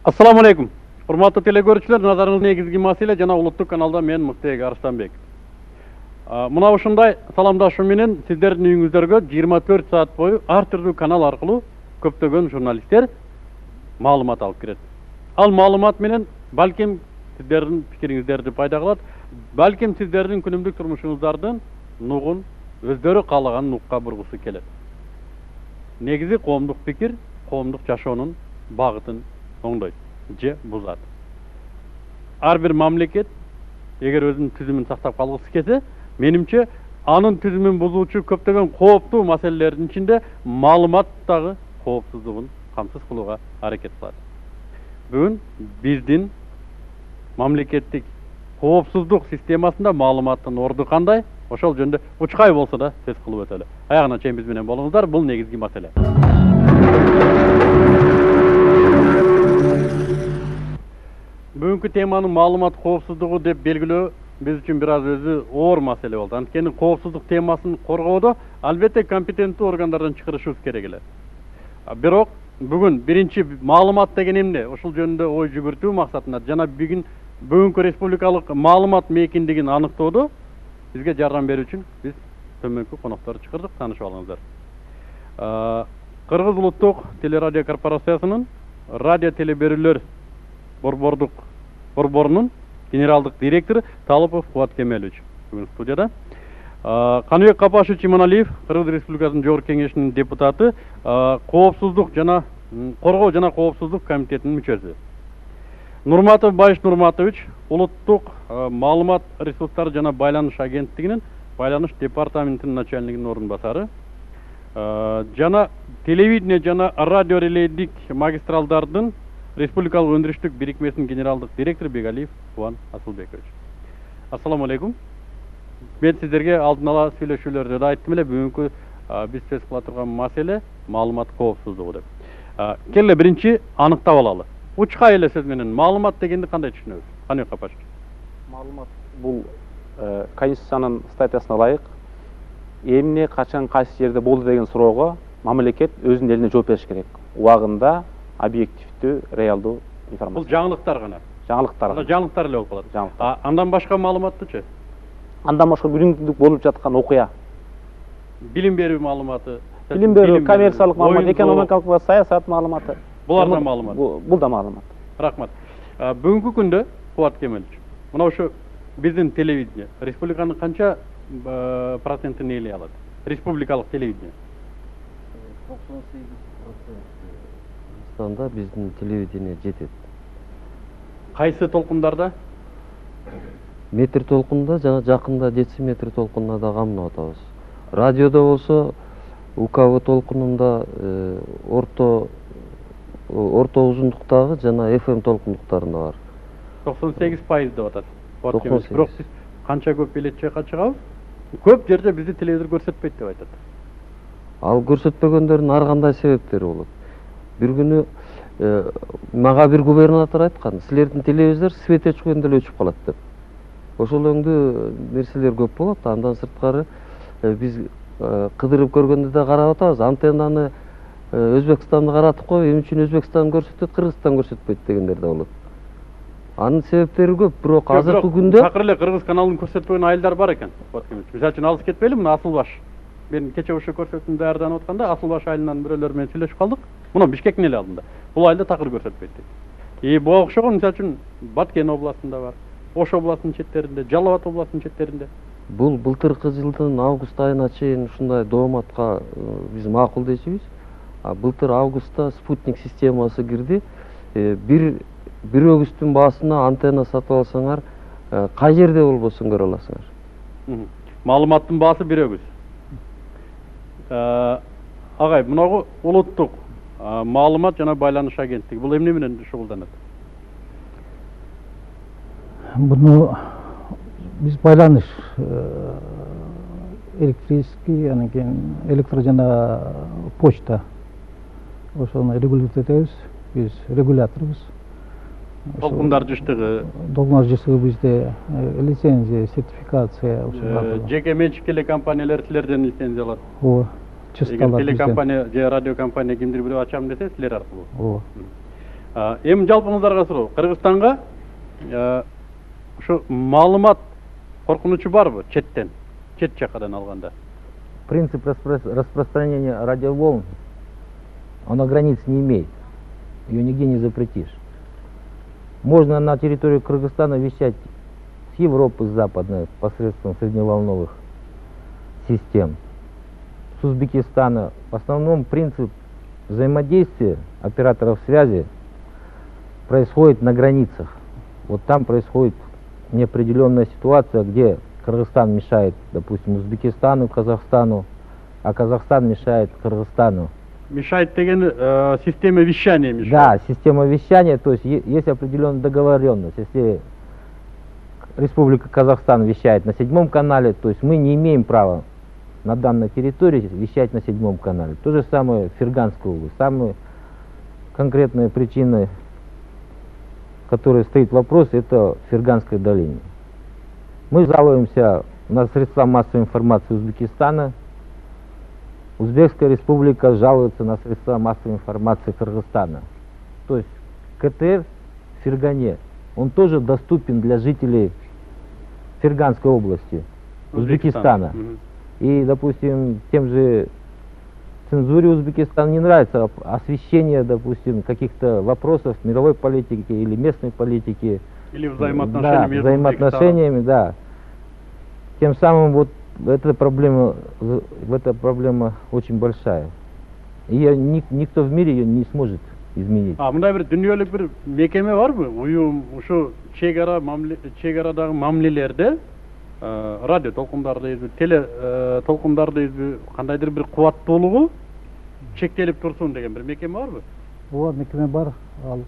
Assalamu alaikum. Урматтуу телекөрүүчүлөр, назарыңызга негизги маселе жана улуттук каналда мен Мыктыбек Арыстанбек. Мына ушундай саламдашуу менен сиздердин үйүңүздөргө 24 саат бою ар түрдүү канал аркылуу көптөгөн журналисттер маалымат алып кирет. Ал маалымат менен балким сиздердин пикириңиздерди пайда кылат, балким сиздердин күнүмдүк турмушуңуздардын нугун өздөрү каалаган нукка бургусу келет. Негизи коомдук пикир, коомдук жашоонун багытын оңдойт же бузат. Ар бир мамлекет эгер өзүнүн түзүмүн сактап калгысы келсе, менимче анын түзүмүн бузуучу көптөгөн кооптуу маселелердин ичинде маалымат дагы коопсуздугун камсыз кылууга аракет кылат. Бүгүн биздин мамлекеттик коопсуздук системасында маалыматтын орду кандай? Ошол жөнүндө учкай болсо да сөз кылып өтөлү. Аягына чейин биз менен болуңуздар, бул негизги маселе. Бүгүнкү теманын маалымат коопсуздугу деп белгилөө биз үчүн бир аз өзү оор маселе болду. Анткени коопсуздук темасын коргоодо албетте компетенттүү органдардан чыгарышыбыз керек эле. Бирок бүгүн биринчи маалымат деген эмне? Ошол жөнүндө ой жүгүртүү максатында жана бүгүнкү республикалык маалымат мейкиндигин аныктоодо бизге жардам берүү үчүн биз төмөнкү конокторду чакырдык, таанышып алыңыздар. Кыргыз улуттук телерадио корпорациясынын радио телеберүүлөр борборунун генералдык директору Талыпов Кубат Кемелович бүгүн студияда. Каныбек Капашевич Иманалиев, Кыргыз Республикасынын Жогорку Кеңешинин депутаты, коопсуздук жана коргоо жана коопсуздук комитетинин мүчөсү. Нурматов Байыш Нурматович, улуттук маалымат ресурстары жана байланыш агенттигинин байланыш департаментинин начальнигинин орун басары. Жана телевидение жана радио релейдик магистралдардын республикалык өндүрүштүк бирикмесинин генералдык директору Бегалиев Кубан Асылбекович. Ассаламу алейкум. Мен сиздерге алдын ала сүйлөшүүлөрдө да айттым эле, бүгүнкү биз сөз кыла турган маселе маалымат коопсуздугу деп. Келе биринчи аныктап алалы. Учкай эле сөз менен маалымат дегенди кандай түшүнөбүз? Каныбек Капашевич. Маалымат бул Конституциянын статьясына ылайык эмне, качан, кайсы жерде болду деген суроого мамлекет өзүнүн элине жооп бериш керек. Убагында объективдүү, реалдуу информация. Бул жаңылыктар гана. Жаңылыктар. Жаңылыктар эле болуп калат. Андан башка маалыматтычы? Андан башка күнүмдүк болуп жаткан окуя. Билим берүү маалыматы. Билим берүү, коммерциялык маалымат, экономикалык ва саясат маалыматы. Булар да маалымат. Бул да маалымат. Рахмат. Бүгүнкү күндө Кубат Кемелович, мына ошо биздин телевидение республиканын канча процентин ээлей алат? Республикалык телевидение. 98% биздин телевидение жетет. Кайсы толкундарда? Метр толкунда жана жакында дециметр толкунда да камынып атабыз. Радиодо болсо УКВ толкунунда орто узундуктагы жана ФМ толкундуктарында бар. 98% деп атат. Бирок биз канча көп билет жакка чыгабыз? Көп жерде бизди телевизор көрсөтпөйт деп айтат. Ал көрсөтпөгөндөрдүн ар кандай себептери болот. Бир күнү мага бир губернатор айткан, силердин телевизор свет өчкөндө эле өчүп калат деп. Ошол өңдүү нерселер көп болот. Андан сырткары биз кыдырып көргөндө да карап атабыз. Антеннаны Өзбекстанды каратып коюп, эмне үчүн Өзбекстан көрсөтөт, Кыргызстан көрсөтпөйт дегендер да болот. Анын себептери көп, бирок азыркы күндө такыр эле Кыргыз каналын көрсөтпөгөн айылдар бар экен. Мисалы үчүн алыс кетпейли, мына Асылбаш. Мен кече ошо көрсөтүүнү даярданып атканда Асылбаш айылынан бирөөлөр менен сүйлөшүп калдык. Мына Бишкектин эле алдында. Бул айылда такыр көрсөтпөйт. Буга окшогон мисалы үчүн Баткен областында бар, Ош областынын четтеринде, Жалал Абад областынын четтеринде. Бул былтыркы жылдын август айына чейин ушундай дооматка биз макул дейчүбүз. Былтыр августта спутник системасы кирди. Бир өгүстүн баасына антенна сатып алсаңар, кай жерде болбосун көрө аласыңар. Маалыматтын баасы бир өгүз. Агай, мынагу улуттук маалымат жана байланыш агенттиги. Бул эмне менен шугулданат? Буну биз байланыш электрический, анан кийин электро жана почта ошону регулировать этебиз. Биз регуляторбуз. Толкундар жыштыгы. Толкундар жыштыгы бизде лицензия, сертификация ушулар. Жеке менчик телекомпаниялар силерден лицензия алат. Ооба. Телекомпания же радио компания кимдир бирөө ачам десе силер аркылуу. Ооба. Эми жалпыңыздарга суроо. Кыргызстанга ушу маалымат коркунучу барбы четтен? Чет жакадан алганда. Принцип распространения радиоволн, он границ не имеет. Ее нигде не запретишь. Можно на территорию Кыргызстана вещать с Европы, с Западной, посредством средневолновых систем. С Узбекистана. В основном принцип взаимодействия операторов связи происходит на границах. Вот там происходит неопределенная ситуация, где Кыргызстан мешает, допустим, Узбекистану, Казахстану, а Казахстан мешает Кыргызстану. Мешает деген система вещания мешает. Да, система вещания, то есть есть определенная договоренность. Если Республика Казахстан вещает на 7-м канале, то есть мы не имеем права на данной территории вещать на 7-м канале. То же самое в Ферганской области. Самая конкретная причина, которая стоит вопрос, это в Ферганской долине. Мы жалуемся на средства массовой информации Узбекистана. Узбекская республика жалуется на средства массовой информации Кыргызстана. То есть КТР в Фергане, он тоже доступен для жителей Ферганской области, Узбекистана. И, допустим, тем же цензуре Узбекистана не нравится освещение, допустим, каких-то вопросов мировой политики или местной политики. Или взаимоотношения да, между взаимоотношениями, да. Тем самым вот эта проблема очень большая. Ее никто в мире ее не сможет изменить. Мындай бир дүнүйөлүк бир мекеме барбы? Уюм ушу чегарадагы мамилелерде радио толкундарды, теле толкундарды кандайдыр бир кубаттуулугу чектелип турсун деген бир мекеме барбы? Ооба, мекеме бар. Ал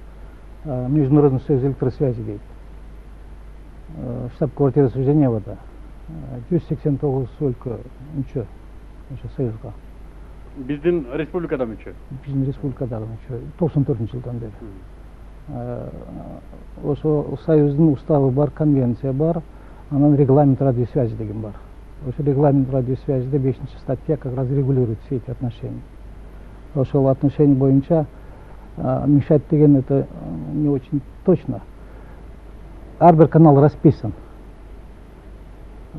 Международный союз электросвязи дейт. Штаб-квартирасы Женевада. 189 өлкө мүчө ошо союзга. Биздин республикада мүчө. Биздин республикадагы мүчө 94-жылдан бери. Ошо союздун уставы бар, конвенция бар, анан регламент радиосвязи деген бар. Ошо регламент радиосвязиде 5-чи статья как раз регулирует все эти отношения. Ошол отношения боюнча мешать деген это не очень точно. Ар бир канал расписан.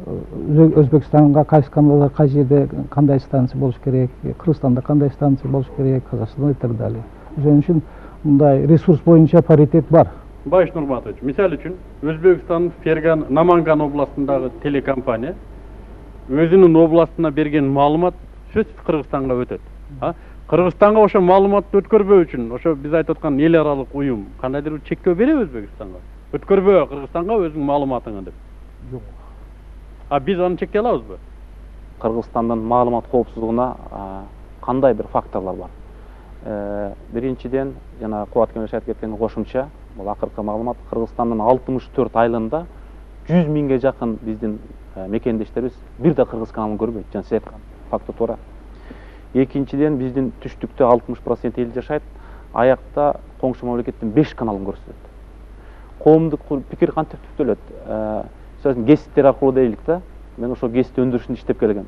Өзбекстанга кайсы каналдар кай жерде кандай станция болуш керек, Кыргызстанда кандай станция болуш керек, Казакстанда и так далее. Ошон үчүн мындай ресурс боюнча паритет бар. Байыш Нурматович, мисал үчүн Өзбекстан Ферган, Наманган областындагы телекомпания өзүнүн областына берген маалымат сөзсүз Кыргызстанга өтөт. Кыргызстанга ошо маалыматты өткөрбөө үчүн ошо биз айтып аткан эл аралык уюм кандайдыр бир чектөө береби Өзбекстанга? Өткөрбөө Кыргызстанга өзүңүн маалыматыңды деп. Жок. Биз аны чектей алабызбы? Кыргызстандын маалымат коопсуздугуна кандай бир факторлор бар? Биринчиден, жана Кубат Кемеш айтып кеткен кошумча, бул акыркы маалымат Кыргызстандын 64 айылында 100 миңге жакын биздин мекендештерибиз бир да кыргыз каналын көрбөйт, жана сиз айткан факты туура. Экинчиден, биздин түштүктө 60% эл жашайт, аякта коңшу мамлекеттин 5 каналын көрсөтөт. Коомдук пикир кантип түптөлөт? Геситтер аркылуу дейлик да. Мен ошо гесит өндүрүшүндө иштеп келгем.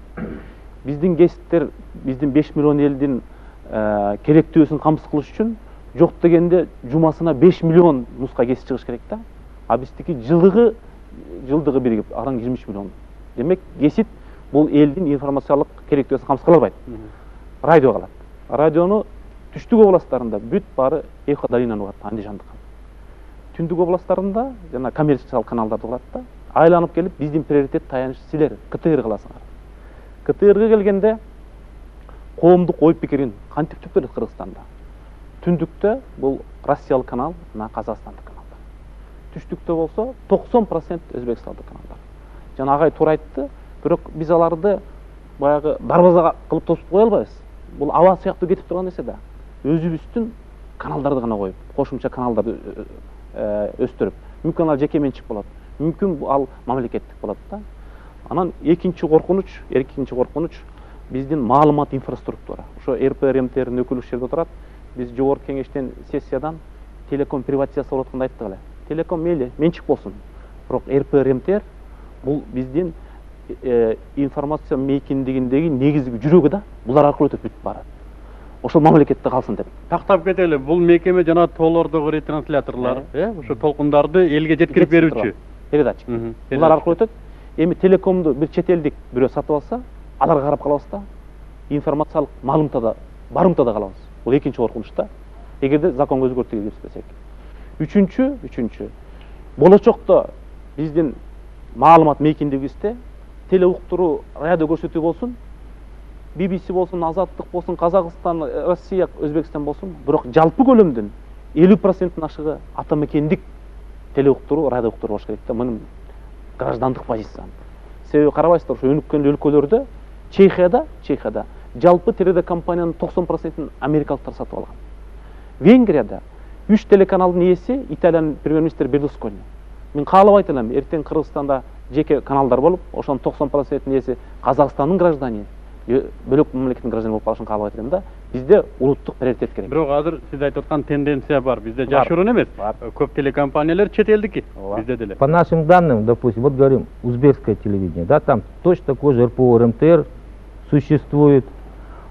Биздин геситтер биздин 5 миллион элдин керектүүсүн камсыз кылыш үчүн жок дегенде жумасына 5 миллион нуска гесит чыгыш керек да. А биздики жылдыгы биригип араң 23 миллион. Демек, гесит бул элдин информациялык керектүүсүн камсыз кыла албайт. Радио калат. Радиону түштүк областтарында бүт баары Эхо долинаны угат, Андижандыкы. Түндүк областтарында жана коммерциялык каналдарды угат да. Айланып келип биздин приоритет таяныш силер КТР кыласыңар. КТРге келгенде коомдук ой пикирин кантип түптөлөт Кыргызстанда? Түндүктө бул Россиялык канал, мына Казакстандык каналдар. Түштүктө болсо 90% Өзбекстандык каналдар. Жана агай туура айтты, бирок биз аларды баягы дарбазага кылып тосуп кое албайбыз. Бул аба сыяктуу кетип турган нерсе да. Өзүбүздүн каналдарды гана коюп, кошумча каналдарды өстүрүп, мүмкүн ал жеке менчик болот, мүмкүн ал мамлекеттик болот да. Анан экинчи коркунуч биздин маалымат инфраструктура. Ошо РПРМТРдин өкүлү ушул жерде отурат. Биз жогорку кеңештен сессиядан телеком приватизация болуп атканда айттык эле. Телеком мейли менчик болсун, бирок РПРМТР бул биздин информация мейкиндигиндеги негизги жүрөгү да. Булар аркылуу өтөт бүт баары. ошол мамлекетте калсын деп. Тактап кетели, бул мекеме жана тоолордогу ретрансляторлор, ошо толкундарды элге жеткирип берүүчү передатчик. Булар аркылуу өтөт. Эми телекомду бир чет элдик бирөө сатып алса, аларга карап калабыз да, информациялык маалыматта барымтада калабыз. Бул экинчи коркунуч да. Эгерде закон өзгөртүүгө киришпесек. Үчүнчү, болочокто биздин маалымат мейкиндигибизде теле уктуруу, радио көрсөтүү болсун, BBC болсун, Азаттык болсун, Казакстан, Россия, Өзбекстан болсун, бирок жалпы көлөмдүн 50%-ын ашыгы ата мекендик теле уктуруу, радио уктуруу болуш керек да. Мунун граждандык позициям. Себеби карабайсыздар, ошо өнүккөн өлкөлөрдө, Чехияда жалпы телекомпаниянын 90%-ын америкалыктар сатып алган. Венгрияда 3 телеканалдын ээси Италиянын премьер-министри Берлускони. Мен каалабайт элем, эртең Кыргызстанда жеке каналдар болуп, ошонун 90%-ын ээси Казакстандын граждани, бөлөк мамлекеттин граждани болуп калышын каалабайт элем да. Бизде улуттук приоритет керек. Бирок азыр сиз айтып аткан тенденция бар. Бизде жашыруун эмес. Көп телекомпаниялар чет элдики. Бизде деле. По нашим данным, допустим, вот говорим, узбекское телевидение, да, там точно такой же РПО РМТР существует.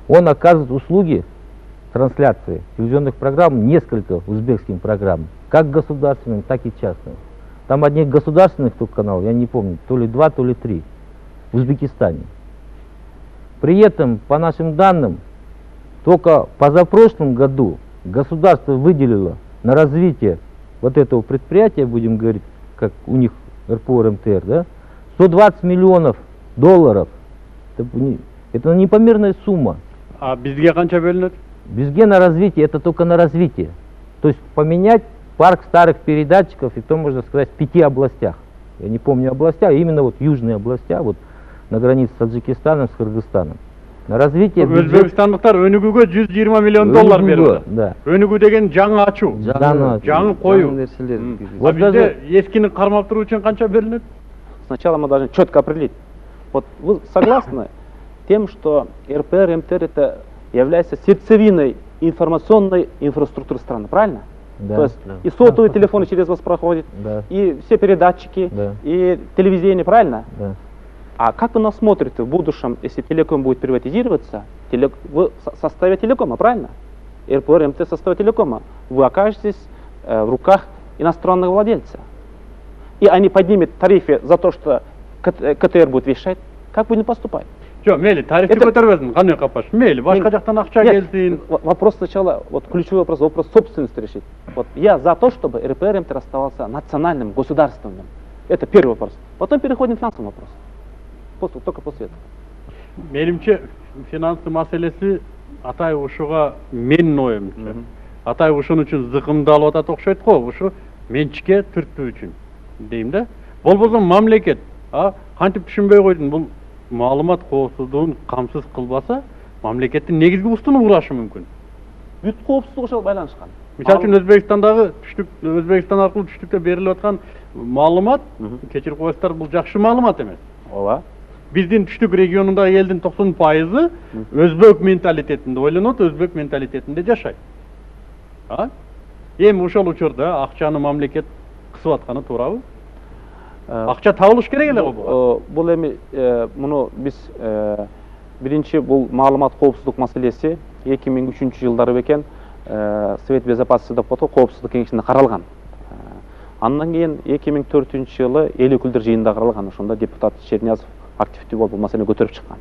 Он оказывает услуги трансляции телевизионных программ, несколько узбекским программ, как государственным, так и частным. Там одних государственных только каналов, я не помню, то ли 2, то ли 3 в Узбекистане. При этом, по нашим данным, только позапрошлом году государство выделило на развитие вот этого предприятия, будем говорить, как у них РПО РМТР, да, 120 миллионов долларов. Это непомерная сумма. А бизге канча бөлүнөт? Бизге на развитие, это только на развитие. То есть поменять парк старых передатчиков, и то можно сказать в 5 областях. Я не помню областя, а именно вот южные областя, вот на границе с Таджикистаном, с Кыргызстаном. На развитие бюджет... Өзбекстандыктар өнүгүүгө 120 миллион доллар берди. Да. Өнүгүү деген жаңы ачуу, жаңы коюу. Вот бизде эскини кармап туруу үчүн канча берилет? Сначала мы должны четко определить. Вот вы согласны тем, что РПР, МТР это является сердцевиной информационной инфраструктуры страны, правильно? Да, То есть да. и сотовые телефоны через вас проходят, Да. и все передатчики, Да. и телевидение, правильно? Да. А как вы нас смотрите в будущем, если телеком будет приватизироваться, вы в составе телекома, правильно? РПР, МТ в составе телекома. Вы окажетесь в руках иностранного владельца. И они поднимут тарифы за то, что КТР будет вещать. Как будем поступать? Жок, мейли, тарифти көтөрбөсүн, кандай капаш? Мейли, башка жактан акча Нет, келсин. вопрос сначала, вот ключевой вопрос собственности решить. Вот я за то, чтобы РПР, МТ оставался национальным, государственным. Это первый вопрос. Потом переходим к финансовому вопросу. Только после этого. Менимче финансы маселеси атай ушуга менин оюмча. Атай ушун үчүн зыкымдалып атат окшойт го, ушу менчикке түртүү үчүн дейм да. Болбосо мамлекет, кантип түшүнбөй койдун, бул маалымат коопсуздугун камсыз кылбаса, мамлекеттин негизги устуну урашы мүмкүн. Бүт коопсуздугу ошол байланышкан. Мисалы үчүн Өзбекстандагы Өзбекстан аркылуу түштүктө берилип аткан маалымат, кечирип коесуздар, бул жакшы маалымат эмес. Ооба. Биздин түштүк регионундагы элдин 90% өзбек менталитетинде ойлонот, өзбек менталитетинде жашайт. Эми ошол учурда акчаны мамлекет кысып атканы туурабы? Акча табылыш керек эле го. Бул эми муну биз биринчи бул маалымат коопсуздук маселеси 2003-жылдары бекен Совет Безопасности деп коет, коопсуздук кеңешинде каралган. Андан кийин 2004-жылы эл өкүлдөр жыйынында каралган. Ошондо депутат Чернязов активдүү болуп бул маселени көтөрүп чыккан.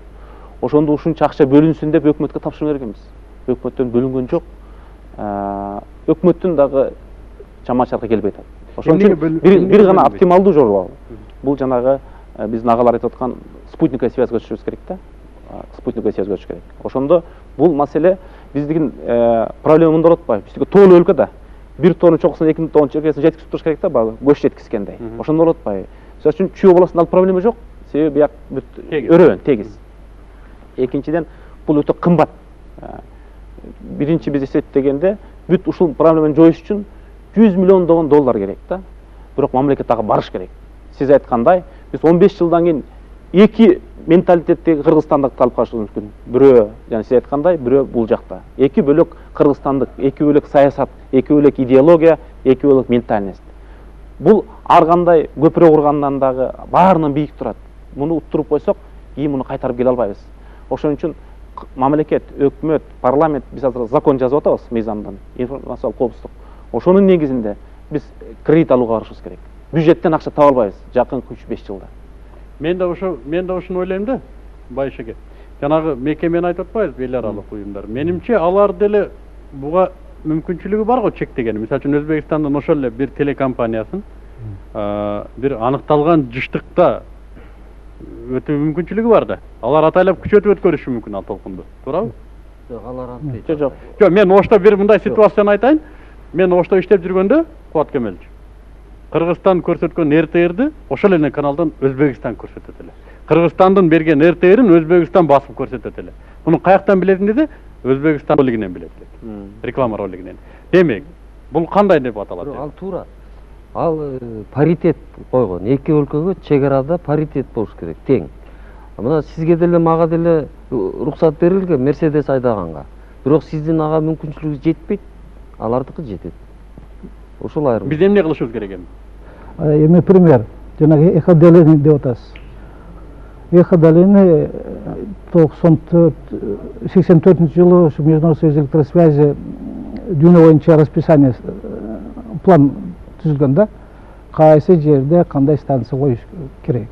Ошондо ушунча акча бөлүнсүн деп өкмөткө тапшырма бергенбиз. Өкмөттөн бөлүнгөн жок. Өкмөттүн дагы чамачылыкка келбей атат. Ошон үчүн бир гана оптималдуу жол бар. Бул жанагы биздин агалар айтып аткан спутниковый связь көчүрүш керек да. Спутниковый связь көчүрүш керек. Ошондо бул маселе биздин проблема мындай болуп атпайбы? Биздики тоолуу өлкөдө бир тонну чокусун экинчи тонну чекесин жеткизип туруш керек да, баягы көч жеткизгендей. Ошондой болуп атпайбы? Мисалы үчүн чүй областында ал проблема жок. Себеби бияк өрөөн, тегиз. Экинчиден бул өтө кымбат. Биринчи биз эсептегенде бүт ушул проблеманы жоюш үчүн 100 миллион доллар керек да. Бирок мамлекет ага барыш керек. Сиз айткандай, биз 15 жылдан кийин эки менталитеттеги кыргызстандыкты алып калышыбыз мүмкүн. Бирөө, жана сиз айткандай, бирөө бул жакта. Эки бөлөк кыргызстандык, эки бөлөк саясат, эки бөлөк идеология, эки бөлөк ментальность. Бул ар кандай көпүрө кургандан дагы баарынан бийик турат. Муну уттуруп койсок, кийин муну кайтарып келе албайбыз. Ошон үчүн мамлекет, өкмөт, парламент биз азыр закон жазып атабыз, мыйзамдан, информациялык коопсуздук. Ошонун негизинде биз кредит алууга барышыбыз керек. Бюджеттен акча таба албайбыз жакынкы 3-5 жылда. Мен да ушуну ойлойм да, Байшеге. Жанагы мекемени айтып атпайбызбы, эл аралык уюмдар. Менимче алар деле буга мүмкүнчүлүгү бар го чектеген. Мисалы үчүн Өзбекстандын ошол эле бир телекомпаниясын бир аныкталган жыштыкта өтүү мүмкүнчүлүгү бар да. Алар атайлап күчөтүп өткөрүшү мүмкүн ал толкунду. Туурабы? Жок, алар антпайт. Жок. Жок, мен Ошто бир мындай ситуацияны айтайын. Мен Ошто иштеп жүргөндө, Кубат Кемелович, Кыргызстан көрсөткөн РТРди ошол эле каналдан Өзбекстан көрсөтөт эле. Кыргызстандын берген РТРин Өзбекстан басып көрсөтөт эле. Муну каяктан билесиң деди? Өзбекстан ролигинен билет элек. Реклама ролигинен. Демек, бул кандай деп аталат? Ал туура. Ал паритет койгон. Эки өлкөгө чек арада паритет болуш керек, тең. Мына сизге деле мага деле уруксат берилген Мерседес айдаганга. Бирок сиздин ага мүмкүнчүлүгүңүз жетпейт, алардыкы жетет. Ошол айырым. Биз эмне кылышыбыз керек эми? Эми пример, жанагы эхо-долина деп атасыз. Эхо-долина 84-жылы ушу Международный союз электросвязи дүйнө боюнча расписание план түзүлгөн да, кайсы жерде кандай станция коюш керек.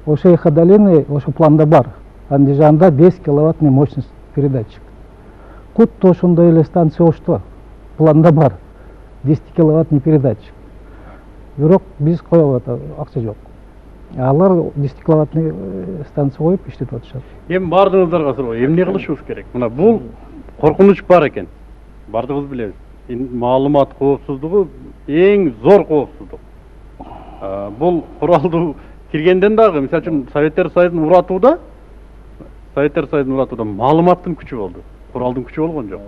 Ошо эхо-долина ошо планда бар. Андижанда 10 киловаттный мощность передатчик. Кутта ошондой эле станция Ошто планда бар. 10 киловаттный передатчик. Бирок биз кое албай акча жок. Алар 10 киловаттный станция коюп иштетип атышат. Эми бардыгыңыздарга суроо, эмне кылышыбыз керек? Мына бул коркунуч бар экен. Бардыгыбыз билебиз. Маалымат коопсуздугу эң зор коопсуздук. Бул куралдуу киргенден дагы, мисалы үчүн Советтер Союзун уратууда маалыматтын күчү болду. Куралдын күчү болгон жок.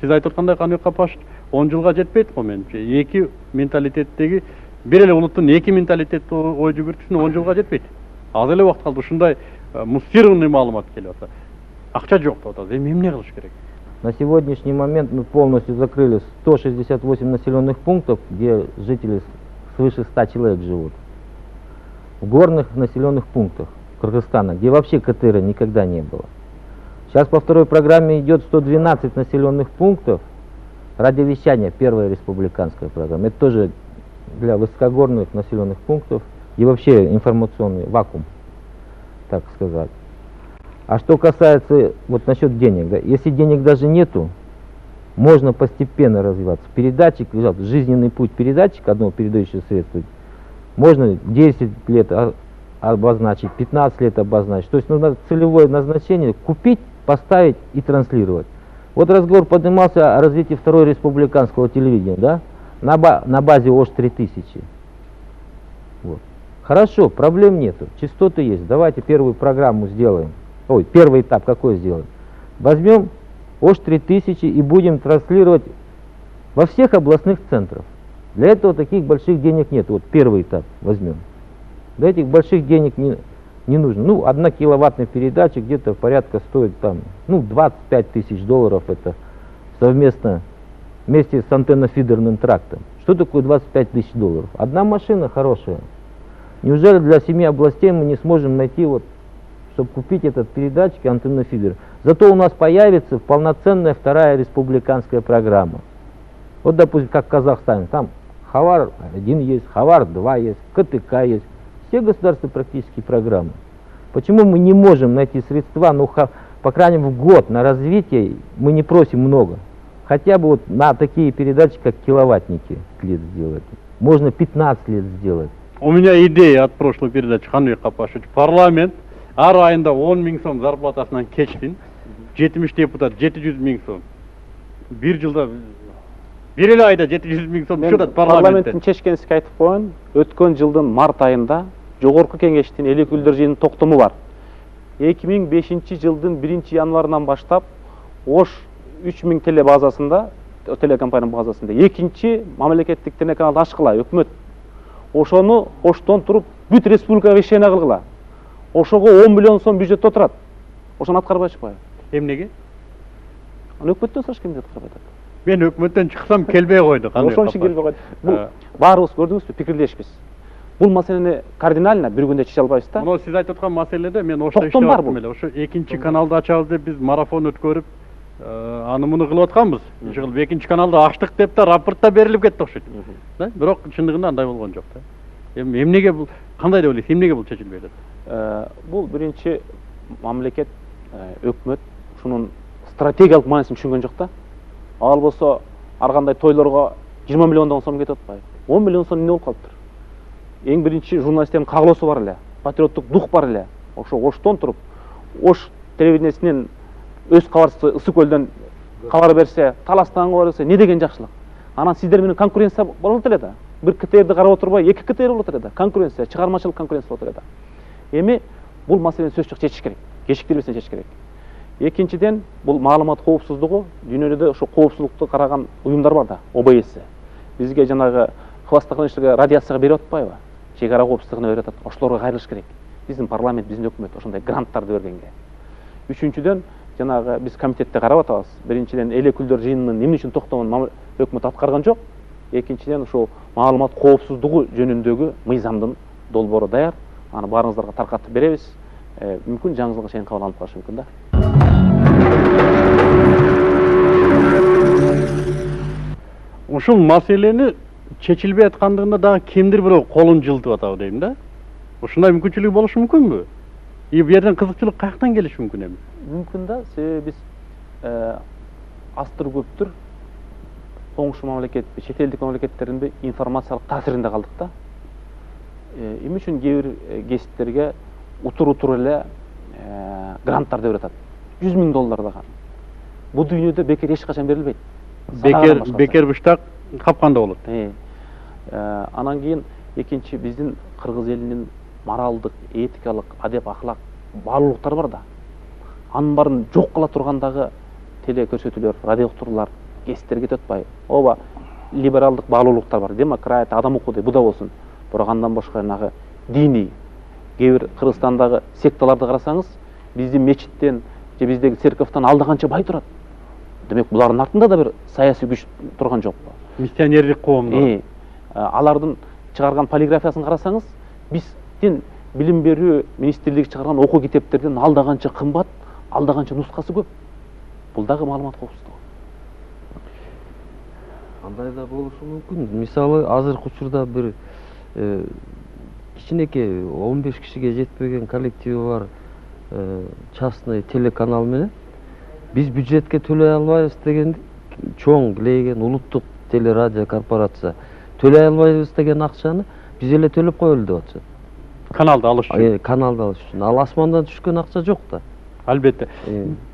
Сиз айтып аткандай Каныбек Капашевич 10 жылга жетпейт го менимче. Эки менталитеттеги бир эле улуттун эки менталитетти ой жүгүртүүсүнө 10 жылга жетпейт. Аз эле убакыт калды. Ушундай муссированный маалымат келип атат. Акча жок деп атат. Эми эмне кылыш керек? На сегодняшний момент мы полностью закрыли 168 населенных пунктов, где жители свыше 100 человек живут. В горных населенных пунктах Кыргызстана, где вообще КТР никогда не было. Сейчас по второй программе идет 112 населенных пунктов. Радиовещание, первая республиканская программа. Это тоже для высокогорных населенных пунктов и вообще информационный вакуум, так сказать. А что касается вот насчет денег, да, если денег даже нету, можно постепенно развиваться. Передатчик, жизненный путь передатчика, одного передающего средства, можно 10 лет обозначить, 15 лет обозначить. То есть нужно целевое назначение купить, поставить и транслировать. Вот разговор поднимался о развитии второй республиканского телевидения, да, на базе ОШ-3000. Вот. Хорошо, проблем нету, частоты есть. Давайте первую программу сделаем. Ой, первый этап какой сделаем? Возьмем ОШ-3000 и будем транслировать во всех областных центрах. Для этого таких больших денег нет. Вот первый этап возьмем. Для этих больших денег не нужно. Ну, 1 киловаттная передача где-то порядка стоит там, ну, 25 тысяч долларов. Это совместно вместе с антенно-фидерным трактом. Что такое 25 тысяч долларов? Одна машина хорошая. Неужели для 7 областей мы не сможем найти, вот, чтобы купить этот передатчик и антенно-фидер? Зато у нас появится полноценная вторая республиканская программа. Вот, допустим, как в Казахстане. Там Хавар-1 есть, Хавар-2 есть, КТК есть. Все государственные практически программы. Почему мы не можем найти средства, ну, по крайней мере, в год на развитие, мы не просим много. Хотя бы вот на такие передачи, как киловаттники, лет сделать. Можно 15 лет сделать. У меня идея от прошлой передачи, Каныбек Капашевич. Парламент ар айында 10 000 сом зарплатасынан кечтин, 70 депутат 700 000 сом. Бир жылда бир эле айда 700 000 сом түшүп атат парламенттин чечкенсике айтып коеюн. Өткөн жылдын март айында Жогорку кеңештин эл өкүлдөр жыйынынын токтому бар. 2005 жылдын 1 январынан баштап Ош 3000 теле базасында, телекомпания базасында экинчи мамлекеттик телеканалды ачкыла өкмөт. Ошону Оштон туруп бүт республикага вещание кылгыла. Ошого 10 миллион сом бюджет отурат. Ошону аткарбай чыкпайбы? Эмнеге? Аны өкмөттөн сураш кимди аткарбай атат? Мен өкмөттөн чыксам келбей койду. Ошон үчүн келбей койду. Бул баарыбыз көрдүңүзбү, пикирлешпиз. бул маселени кардинально бир күндө чече албайбыз да. Мына сиз айтып аткан маселеде мен ошто Токтом бар иштеп бул. эле. Ошо экинчи каналды ачабыз деп биз марафон өткөрүп, аны муну кылып атканбыз. Иши кылып экинчи каналды ачтык деп да рапортта берилип кетти окшойт. Да? Бирок чындыгында андай болгон жок да. Эми эмнеге бул кандай деп ойлойсуз? Эмнеге бул чечилбей атат? Бул биринчи мамлекет, өкмөт ушунун стратегиялык маанисин түшүнгөн жок да. Ал болсо ар кандай тойлорго 20 миллиондон сом кетип атпайбы? 10 миллион сом эмне болуп калыптыр? Эң биринчи журналисттердин кагылоосу бар эле, патриоттук дух бар эле. Ошо Оштон туруп, Ош телевидениесинен өз кабарчысы Ысык көлдөн кабар берсе, Таластан кабар берсе, не деген жакшылык? Анан сиздер менен конкуренция болот эле да. Бир КТРди карап отурбай, эки КТР болот эле да. Конкуренция, чыгармачылык конкуренция болот эле да. Эми бул маселени сөзсүз чечиш керек. Кечиктирбестен чечиш керек. Экинчиден, бул маалымат коопсуздугу, дүйнөдө ошо коопсуздукту караган уюмдар бар да, ОБС. Бизге жанагы хвастаханычтыгы радиацияга берип атпайбы? Чек ара коопсуздугуна берип атат. Ошолорго кайрылыш керек. Биздин парламент, биздин өкмөт ошондой гранттарды бергенге. Үчүнчүдөн, жанагы биз комитетте карап атабыз. Биринчиден, эл өкүлдөр жыйынынын эмне үчүн токтогонун өкмөт аткарган жок. Экинчиден, ушул маалымат коопсуздугу жөнүндөгү мыйзамдын долбоору даяр. Аны баарыңыздарга таркатып беребиз. Мүмкүн жаңы жылга чейин кабыл алынып калышы мүмкүн да. Ушул маселени чечилбей аткандыгында дагы кимдир бирөө колун жылтып атабы дейм да. Ушундай мүмкүнчүлүк болушу мүмкүнбү? И бу жерден кызыкчылык каяктан келиши мүмкүн эми? Мүмкүн да, себеби биз астыр көптүр коңшу мамлекет, чет элдик мамлекеттердин информациялык таасиринде калдык да. Эмне үчүн кээ бир кесиптерге утур эле гранттарды берип атат. $100,000 дагы. Бул дүйнөдө бекер эч качан берилбейт. Бекер буштак капканда болот. Анан кийин экинчи биздин кыргыз элинин моралдык, этикалык, адеп, ахлак баалуулуктар бар да. Анын баарын жок кыла тургандагы теле көрсөтүүлөр, радио уктуруулар, кесиптер кетип атпайбы? Ооба, либералдык баалуулуктар бар, демократия, адам укугу, бу да болсун. Бирок андан башка жанагы диний, кээ бир Кыргызстандагы секталарды карасаңыз, биздин мечиттен же биздеги церковтан алда канча бай турат. Демек, булардын артында да бир саясий күч турган жокпу? Миссионерлик коомдор. Алардын чыгарган полиграфиясын карасаңыз, биздин билим берүү министрлиги чыгарган окуу китептерден алда канча кымбат, алда канча нускасы көп. Бул дагы маалымат коопсуздугу. Андай да болушу мүмкүн. Мисалы, азыркы учурда бир кичинекей 15 кишиге жетпеген коллективи бар частный телеканал менен биз бюджетке төлөй албайбыз деген чоң килейген улуттук телерадио корпорация төлөй албайбыз деген акчаны биз эле төлөп коелу деп атышат. Каналды алыш үчүн. Каналды алыш үчүн. Ал асмандан түшкөн акча жок да. Албетте.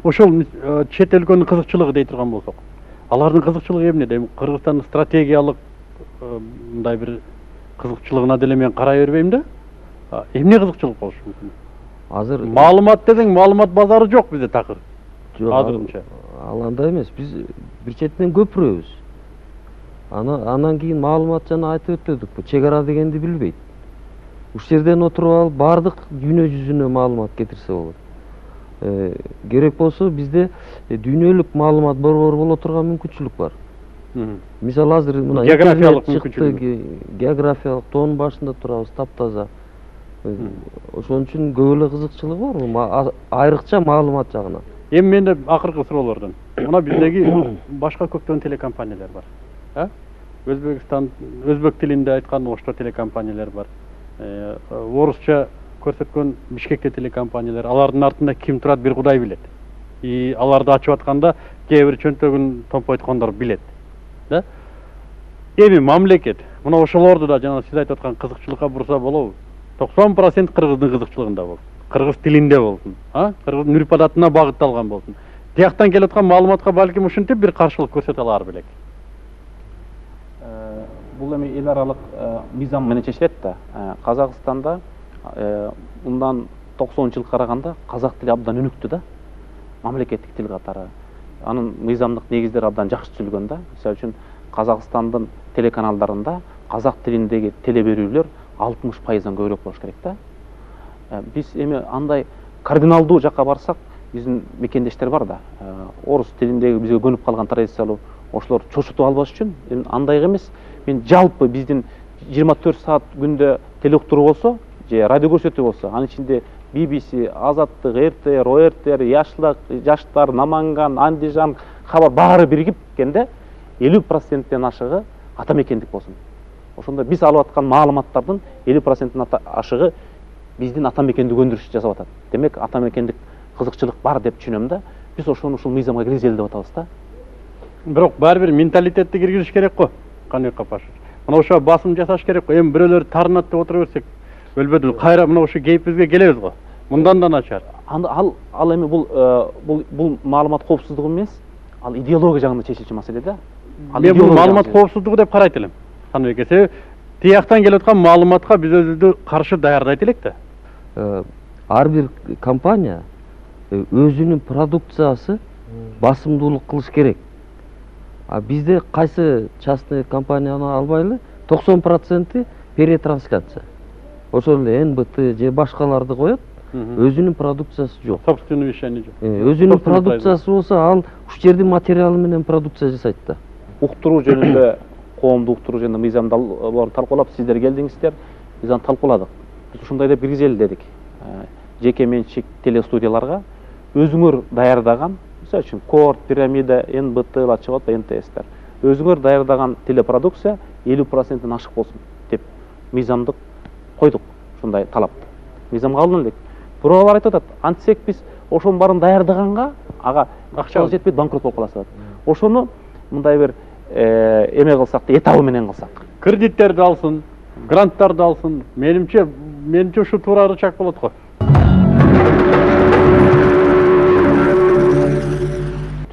Ошол чет өлкөнүн кызыкчылыгы дей турган болсок, алардын кызыкчылыгы эмнеде? Кыргызстандын стратегиялык мындай бир кызыкчылыгына деле мен карай бербейм да. Эмне кызыкчылык болушу мүмкүн? Азыр Маалымат десең, маалымат базары жок бизде такыр. Азырынча. Ал андай эмес, биз бир четинен көпүрөбүз. Анан кийин маалымат жана айтып өттүк, чек ара дегенди билбейт. Ушул жерден отуруп алып баардык дүйнө жүзүнө маалымат кетирсе болот. Керек болсо бизде дүйнөлүк маалымат борбору боло турган мүмкүнчүлүк бар. Мисалы азыр мына географиялык мүмкүнчүлүк. Географиялык тоонун башында турабыз, таптаза. Ошон үчүн көп эле кызыкчылыгы бар, айрыкча маалымат жагынан. Эми менде акыркы суроолордон. Мына биздеги башка көптөгөн телекомпаниялар бар. Өзбекстан, өзбек тилинде айткан Ошто телекомпаниялар бар. Орусча көрсөткөн Бишкекте телекомпаниялар, алардын артында ким турат бир Кудай билет. И аларды ачып атканда кээ бир чөнтөгүн томпойткондор билет. Да? Эми мамлекет мына ошолорду да жана сиз айтып аткан кызыкчылыкка бурса болобу? 90% кыргыздын кызыкчылыгында болсун, кыргыз тилинде болсун, кыргыздын үрп адатына багытталган болсун. Тияктан келип аткан маалыматка балким ушинтип бир каршылык көрсөтө алар белек. Бул эми эл аралык мыйзам менен чечилет да. Казакстанда мындан 90-жылга караганда казак тили абдан өнүктү да. Мамлекеттик тил катары. Анын мыйзамдык негиздери абдан жакшы түзүлгөн да. Мисалы үчүн Казакстандын телеканалдарында казак тилиндеги теле берүүлөр 60%-дан көбүрөөк болуш керек да. Биз эми андай кардиналдуу жакка барсак, биздин мекендештер бар да. Орус тилиндеги бизге көнүп калган традициялуу ошолор чочутуп албаш үчүн андайга эмес, мен жалпы биздин 24 саат күндө теле уктуруу болсо же радио көрсөтүү болсо, анын ичинде BBC, Азаттык, РТР, ОРТР, Жаштар, Наманган, Андижан, Хабар баары биригипкенде 50%-тен ашыгы ата мекендик болсун. Ошондо биз алып аткан маалыматтардын 50%-тен ашыгы биздин ата мекендик өндүрүш жасап атат. Демек ата мекендик кызыкчылык бар деп түшүнөм да. Биз ошону ушул мыйзамга киргизели деп атабыз да. Бирок баары бир менталитетти киргизиш керек го. Кандай Капашов. Мына ошо басым жасаш керек го. Эми бирөөлөр тарынат деп отура берсек, өлбөдүл. Кайра мына ошо кейпибизге келебиз го. Мындан да начар. Ал эми бул маалымат коопсуздугу эмес, ал идеология жагында чечилчү маселе да. Мен бул маалымат коопсуздугу деп карайт элем. Саныбек эсе тияктан келип аткан маалыматка биз өзүбүздү каршы даярдайт элек да. Ар бир компания өзүнүн продукциясы басымдуулук кылыш керек. А бизде кайсы частный компанияны албайлы 90% перетрансляция. Ошол эле НБТ же башкаларды коет, өзүнүн продукциясы жок. Собственный вещание жок. Өзүнүн продукциясы болсо, ал уш жердин материалы менен продукция жасайт да. Уктуруу жөнүндө, коомдук уктуруу жөнүндө мыйзамдарды талкуулап, сиздер келдиңиздер, биз аны талкууладык. Биз ушундай деп киргизели дедик. Жеке менчик телестудияларга өзүңөр даярдаган, мисалы үчүн Корт, Пирамида, НБТ-лар чыгып атпайбы, НТС-тер. Өзүңөр даярдаган телепродукция 50%-тен ашык болсун деп мыйзамдык койдук, ушундай талапты. Мыйзамга алып элек. Бирок алар айтып атат, антсек биз ошонун баарын даярдаганга ага акча жетпейт, банкрот болуп каласыз. Ошону мындай бир эме кылсак да, этабы менен кылсак. Кредиттерди алсын, гранттарды алсын. Менимче ушу туура ырычак болот го.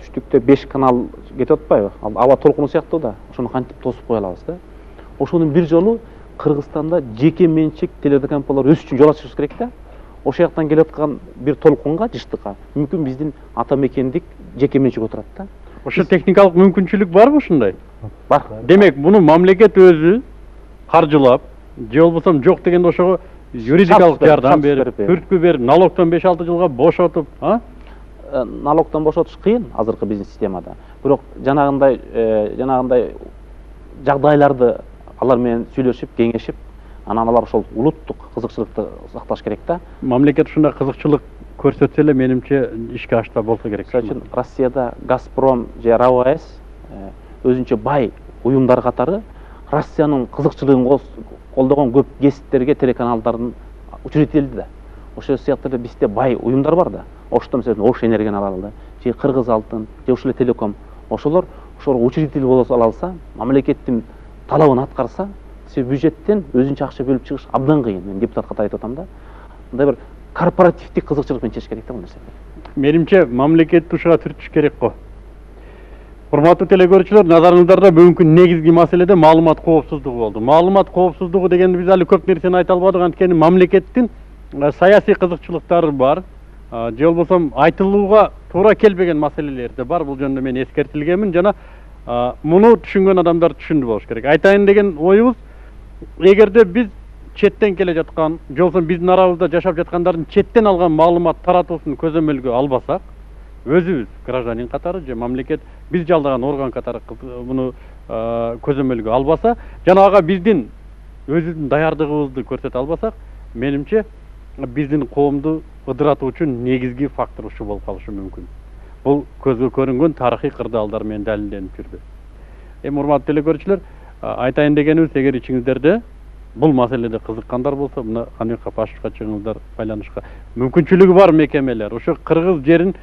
Түштүктө 5 канал кетип атпайбы? Ал аба толкуну сыяктуу да. Ошону кантип тосуп кое алабыз да? Ошонун бир жолу Кыргызстанда жеке менчик телекомпаниялар өсүш үчүн жол ачышыбыз керек да. Ошол жактан келип аткан бир толкунга, жыштыкка мүмкүн биздин ата мекендик жеке менчик отурат да. Ошо техникалык мүмкүнчүлүк барбы ушундай? Бар. Демек, муну мамлекет өзү каржылап, же болбосо жок дегенде ошого юридикалык жардам берип, түрткү берип, налогтон 5-6 жылга бошотуп, налогтон бошотуш кыйын азыркы биздин системада. Бирок жанагындай жагдайларды алар менен сүйлөшүп, кеңешип, анан алар ошол улуттук кызыкчылыкты сакташ керек да. Мамлекет ушундай кызыкчылык көрсөтсө эле менимче ишке ашта болсо керек. Мисалы үчүн Россияда Газпром же РАОС өзүнчө бай уюмдар катары Россиянын кызыкчылыгын колдогон көп гесттерге телеканалдардын учредителди да. Ошол сыяктуу эле бизде бай уюмдар бар да. Ошто мисалы Ош энергияны алалы, же Кыргыз алтын, же ушул телеком. Ошолор учредитель боло алса, мамлекеттин талабын аткарса, бюджеттен өзүнчө акча бөлүп чыгыш абдан кыйын. Мен депутат катары айтып атам да. Мындай бир корпоративдик кызыкчылык менен чечиш керек да бул нерсени. Менимче мамлекет ушуга түртүш керек го. Урматтуу телекөрүүчүлөр, назарыңыздарда бүгүнкү негизги маселеде маалымат коопсуздугу болду. Маалымат коопсуздугу дегенде биз али көп нерсени айта албадык, анткени мамлекеттин саясий кызыкчылыктары бар, же болбосо айтылууга туура келбеген маселелер да бар. Бул жөнүндө мен эскертилгенмин жана муну түшүнгөн адамдар түшүндү болуш керек. Айтайын деген оюбуз, эгерде биз четтен келе жаткан, же болбосо биздин арабызда жашап жаткандардын четтен алган маалымат таратуусун көзөмөлгө албасак, өзүбүз гражданин катары же мамлекет биз жалдаган орган катары муну көзөмөлгө албаса, жана ага биздин өзүбүздүн даярдыгыбызды көрсөтө албасак, менимче биздин коомду ыдыратуучу негизги фактор ушу болуп калышы мүмкүн. Бул көзгө көрүнгөн тарыхый кырдаалдар менен далилденип жүрдү. Эми урматтуу телекөрүүчүлөр, айтайын дегенибиз, эгер ичиңиздерде бул маселеде кызыккандар болсо, мына Каныбек Капашевка чыгыңыздар, байланышка. Мүмкүнчүлүгү бар мекемелер, ошо кыргыз жерин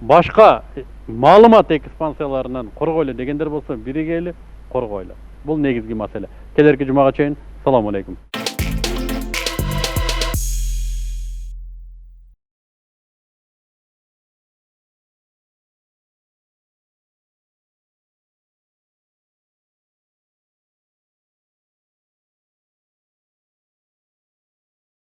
башка маалымат экспансияларынан коргойлу дегендер болсо, биригели коргойлу. Бул негизги маселе. Келерки жумага чейин салам алейкум.